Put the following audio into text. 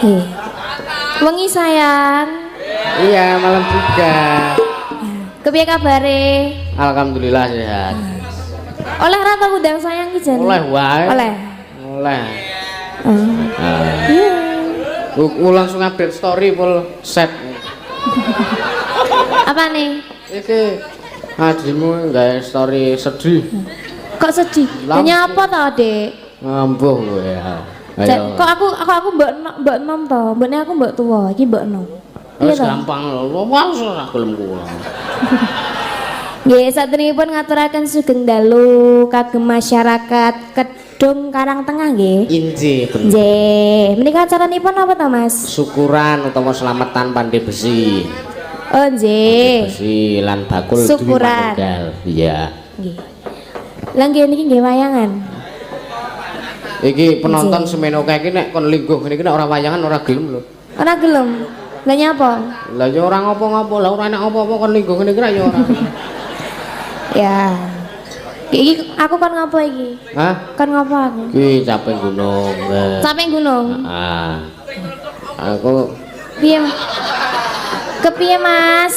Heh. Wengi sayang. Iya, malam juga. Kepiye kabare? Alhamdulillah sehat. Oleh ra ta undang sayang iki jan? Oleh wae. Oleh. Oleh. Oh. Iya. Aku langsung update story full set. Apa nih? Iki adimu gawe story sedih. Kok sedih? Langsung. Nyapa ta, Dek? Ngambuh kowe ya. Ayo. Kok aku mbok nom to. Mbokne aku mbok tuwa, iki mbok nom. Wis ta? gampang lho, langsung ora gelem kula. Nggih, saderengipun ngaturaken sugeng dalu kagem masyarakat Kedung Karangtengah nggih. Inji bener. Nggih, menika acaranipun apa to, Mas? Syukuran utawa selamatan pandai besi. Oh, nggih. Besi lan bakul Syukuran. manunggal. Iya. Nggih. Lah nggih niki nggih wayangan. Iki penonton semeno kae iki nek kon lingguh ngene iki nek ora wayangan ora gelem lho. Ora gelem. Lah nyapa? Lah ya ora ngopo-ngopo, lah ora enak apa-apa kon lingguh ngene iki ra ya ora. Ya. Iki aku kon ngopo iki? Hah? Kon ngopo aku? Iki capek gunung. Sampai gunung. Ah. Aku Piye? Kepiye, Mas?